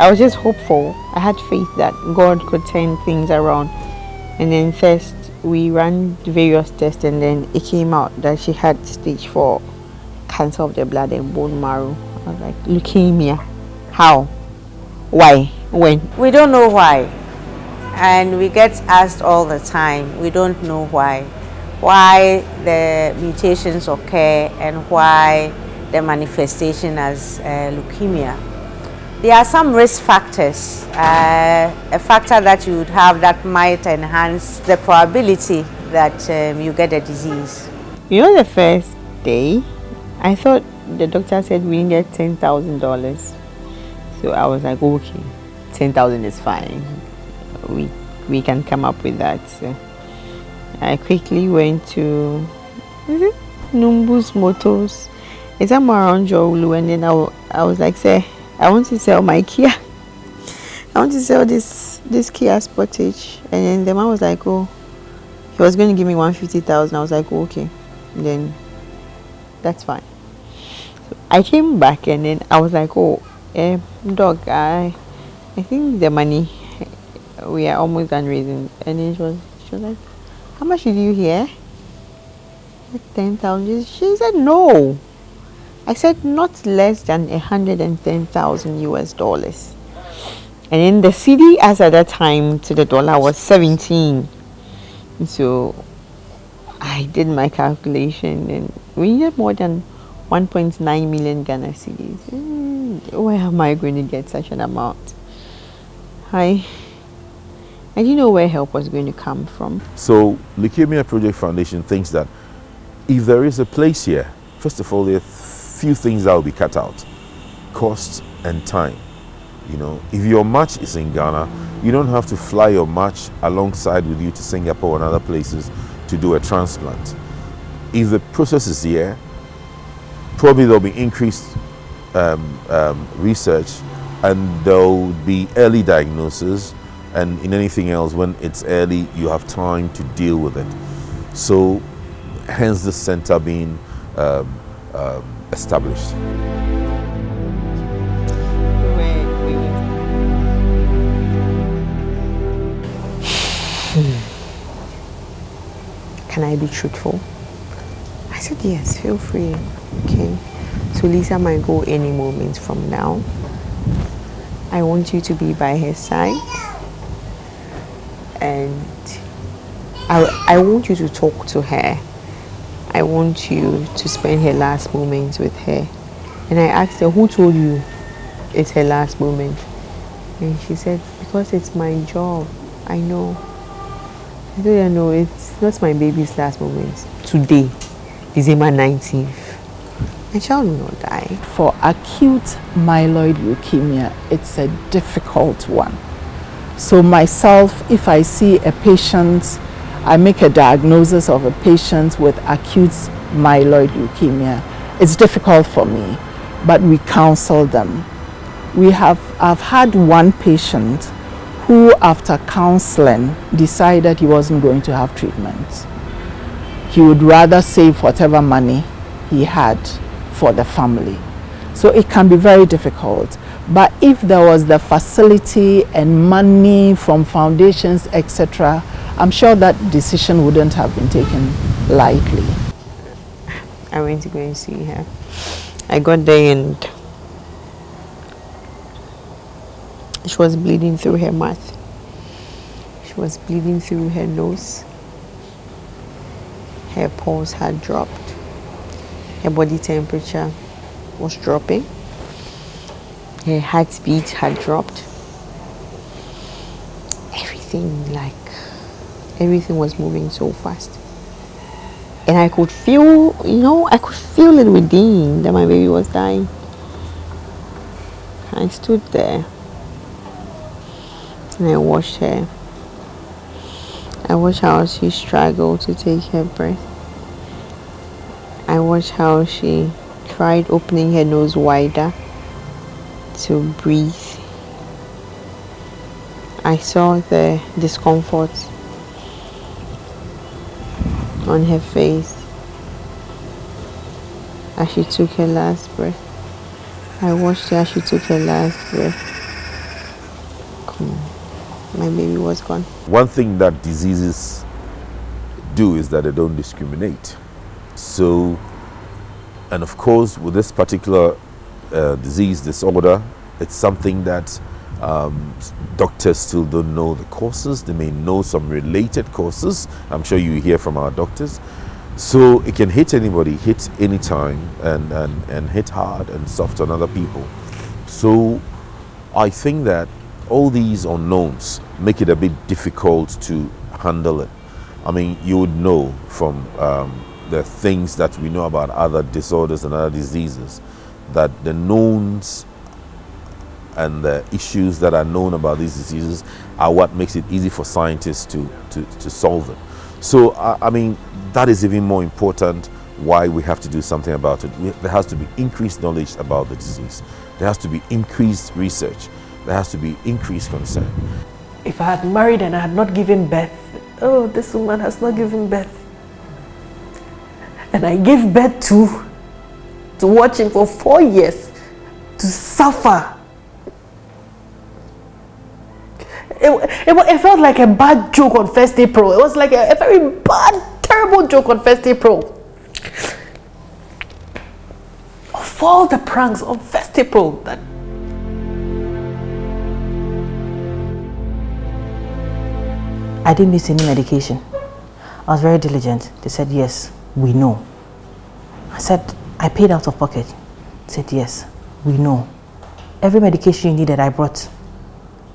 I was just hopeful. I had faith that God could turn things around. And then first we ran various tests, and then it came out that she had stage 4 cancer of the blood and bone marrow. I was like, leukemia. How? Why? When? We don't know why. And we get asked all the time, we don't know why the mutations occur and why the manifestation as leukemia. There are some risk factors, a factor that you would have that might enhance the probability that you get the disease. You know, the first day, I thought the doctor said we needed $10,000. So I was like, okay, 10,000 is fine. We can come up with that. So I quickly went to Numbu's Motors. It's around Jowulu, and then I was like, say, I want to sell my Kia. I want to sell this Kia Sportage. And then the man was like, oh, he was going to give me 150,000. I was like, oh, okay, then that's fine. So I came back, and then I was like, oh, dog, I think the money, we are almost done raising. And then she was like, how much did you hear? 10,000. She said no. I said not less than 110,000 US dollars. And then the CD as at that time to the dollar was 17. So I did my calculation, and we needed more than 1.9 million Ghana cedis. Where am I going to get such an amount? I didn't know where help was going to come from. So Leukemia Project Foundation thinks that if there is a place here, first of all, there are few things that will be cut out: cost and time. You know, if your match is in Ghana, you don't have to fly your match alongside with you to Singapore and other places to do a transplant. If the process is here, probably there'll be increased research, and there'll be early diagnosis, and in anything else, when it's early, you have time to deal with it. So hence the center being established. Can I be truthful? I said, yes, feel free. Okay. So Lisa might go any moment from now. I want you to be by her side. And I want you to talk to her. I want you to spend her last moments with her. And I asked her, who told you it's her last moment? And she said, because it's my job. I know. I told her, no, it's not my baby's last moment. Today, December 19th, my child will not die. For acute myeloid leukemia, it's a difficult one. So myself, if I see a patient, I make a diagnosis of a patient with acute myeloid leukemia, it's difficult for me, but we counsel them. I've had one patient who, after counseling, decided he wasn't going to have treatment. He would rather save whatever money he had for the family. So it can be very difficult. But if there was the facility and money from foundations, etc., I'm sure that decision wouldn't have been taken lightly. I went to go and see her. I got there and she was bleeding through her mouth. She was bleeding through her nose. Her pulse had dropped. Her body temperature was dropping. Her heartbeat had dropped. Everything was moving so fast. And I could feel, I could feel it within that my baby was dying. I stood there and I watched her. I watched how she struggled to take her breath. I watched how she tried opening her nose wider to breathe. I saw the discomfort on her face as she took her last breath. I watched her as she took her last breath. My baby was gone. One thing that diseases do is that they don't discriminate. So, and of course, with this particular disease disorder, it's something that doctors still don't know the causes. They may know some related causes. I'm sure you hear from our doctors. So it can hit anybody, hit anytime, and hit hard and soft on other people. So I think that all these unknowns make it a bit difficult to handle it. I mean, you would know from the things that we know about other disorders and other diseases that the knowns and the issues that are known about these diseases are what makes it easy for scientists to solve them. So, I mean, that is even more important why we have to do something about it. There has to be increased knowledge about the disease. There has to be increased research. There has to be increased concern. If I had married and I had not given birth, oh, this woman has not given birth. And I gave birth to watch him for 4 years, to suffer. It felt like a bad joke on 1st April. It was like a very bad, terrible joke on 1st April. Of all the pranks on 1st April, that I didn't miss any medication. I was very diligent. They said, yes, we know. I said, I paid out of pocket. They said, yes, we know. Every medication you needed, I brought.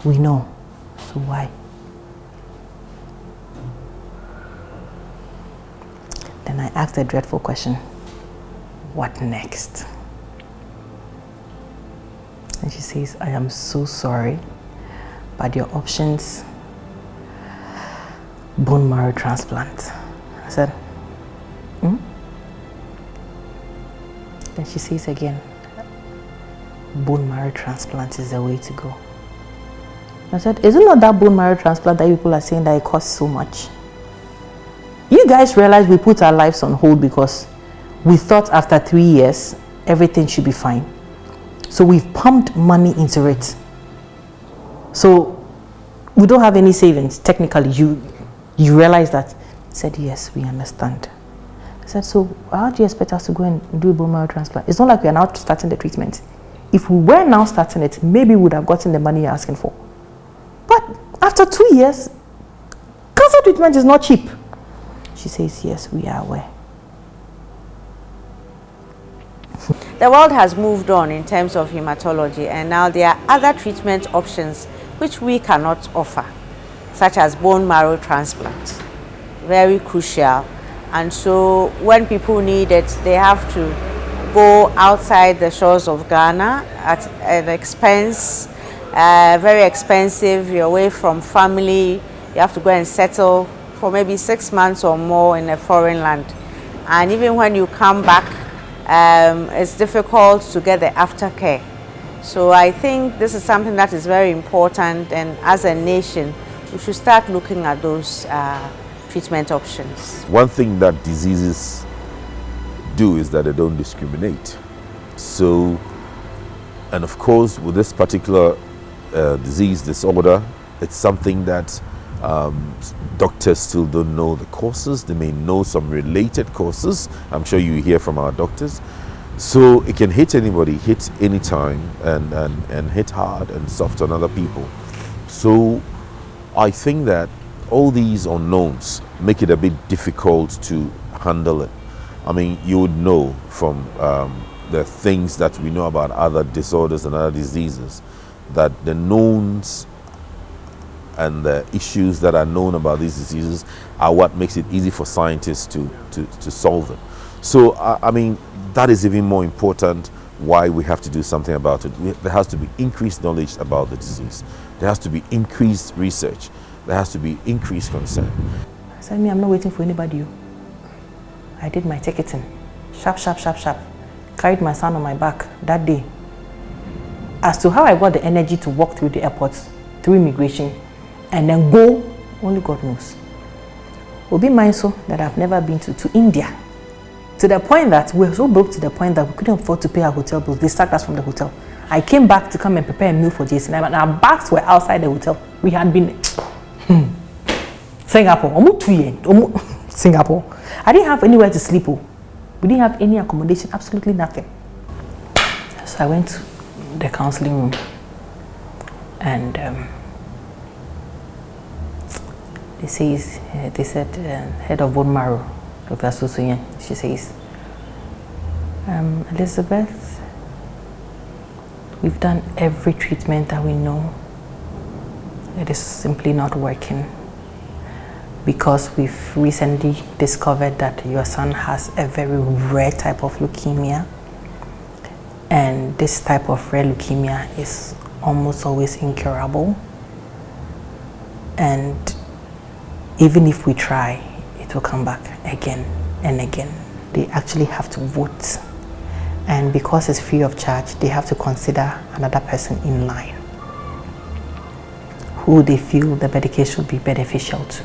We know. So why? Then I asked a dreadful question. What next? And she says, I am so sorry, but your options, bone marrow transplant. I said, Then she says again, bone marrow transplant is the way to go. I said, is it not that bone marrow transplant that people are saying that it costs so much? You guys realize we put our lives on hold because we thought after 3 years, everything should be fine. So we've pumped money into it. So we don't have any savings, technically. You realize that? I said, yes, we understand. I said, so how do you expect us to go and do a bone marrow transplant? It's not like we are now starting the treatment. If we were now starting it, maybe we would have gotten the money you're asking for. But after 2 years, cancer treatment is not cheap. She says, yes, we are aware. The world has moved on in terms of hematology, and now there are other treatment options which we cannot offer, such as bone marrow transplant. Very crucial. And so when people need it, they have to go outside the shores of Ghana at an expense, very expensive. You're away from family. You have to go and settle for maybe 6 months or more in a foreign land. And even when you come back, it's difficult to get the aftercare. So I think this is something that is very important, and as a nation, we should start looking at those treatment options. One thing that diseases do is that they don't discriminate. So, and of course, with this particular disease disorder, it's something that doctors still don't know the causes. They may know some related causes. I'm sure you hear from our doctors. So it can hit anybody, hit anytime, and hit hard and soft on other people. So I think that all these unknowns make it a bit difficult to handle it. I mean, you would know from the things that we know about other disorders and other diseases that the knowns and the issues that are known about these diseases are what makes it easy for scientists to solve them. So, I mean, that is even more important why we have to do something about it. There has to be increased knowledge about the disease. There has to be increased research. There has to be increased concern. I said, I'm not waiting for anybody. I did my ticketing. Sharp, sharp, sharp, sharp. Carried my son on my back that day. As to how I got the energy to walk through the airports, through immigration, and then go, only God knows. We'll be mindful that I've never been to India. To the point that we're so broke to the point that we couldn't afford to pay our hotel bills. They sacked us from the hotel. I came back to come and prepare a meal for Jason, and our bags were outside the hotel. We had been Singapore, almost 2 years. Singapore. I didn't have anywhere to sleep. We didn't have any accommodation, absolutely nothing. So I went to the counseling room, and they said head of bone marrow, Dr. Susunyan, she says, Elizabeth, we've done every treatment that we know. It is simply not working, because we've recently discovered that your son has a very rare type of leukemia, and this type of rare leukemia is almost always incurable, and even if we try, it will come back again and again. They actually have to vote, and because it's free of charge, they have to consider another person in line who they feel the medication would be beneficial to.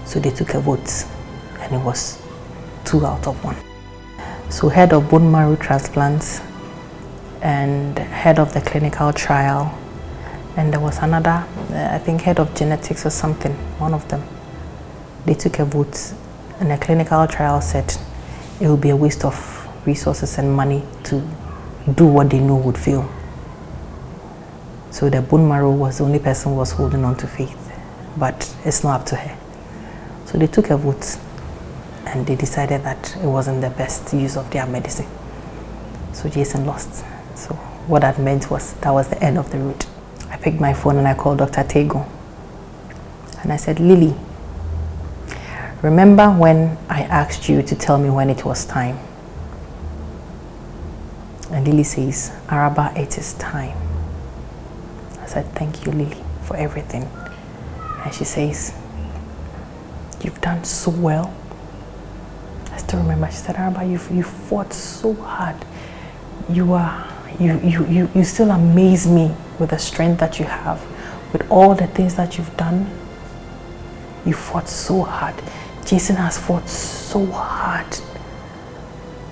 So they took a vote, and it was 2 out of 1. So head of bone marrow transplants and head of the clinical trial, and there was another, I think head of genetics or something, one of them. They took a vote, and the clinical trial said it would be a waste of resources and money to do what they know would fail. So the bone marrow was the only person who was holding on to faith, but it's not up to her. So they took a vote, and they decided that it wasn't the best use of their medicine. So Jason lost. So what that meant was that was the end of the road. I picked my phone and I called Dr. Tego. And I said, Lily, remember when I asked you to tell me when it was time? And Lily says, Araba, it is time. I said, thank you, Lily, for everything. And she says, you've done so well. I still remember, she said, Araba, you fought so hard. You still amaze me with the strength that you have, with all the things that you've done. You fought so hard. Jason has fought so hard,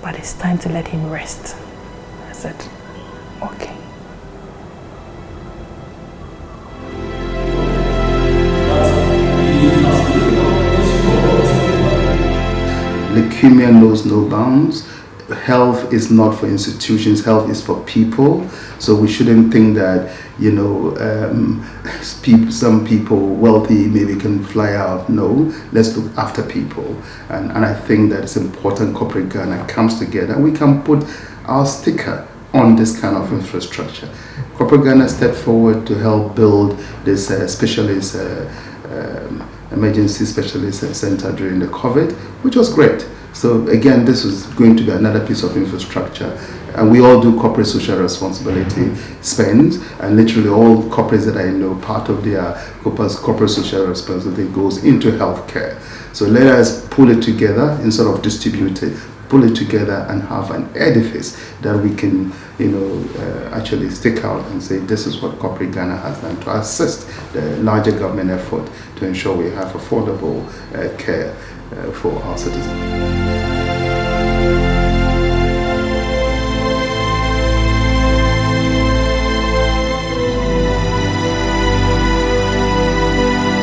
but it's time to let him rest. I said, okay. Leukemia knows no bounds. Health is not for institutions, health is for people. So we shouldn't think that, some people wealthy maybe can fly out. No, let's look after people. And I think that it's important corporate Ghana comes together and we can put our sticker on this kind of infrastructure. Corporate Ghana stepped forward to help build this specialist, emergency specialist center during the COVID, which was great. So again, this is going to be another piece of infrastructure. And we all do corporate social responsibility spends, and literally all corporates that I know, part of their corporate social responsibility goes into healthcare. So let us pull it together instead of distribute it, pull it together and have an edifice that we can, actually stick out and say this is what corporate Ghana has done to assist the larger government effort to ensure we have affordable care for our citizens.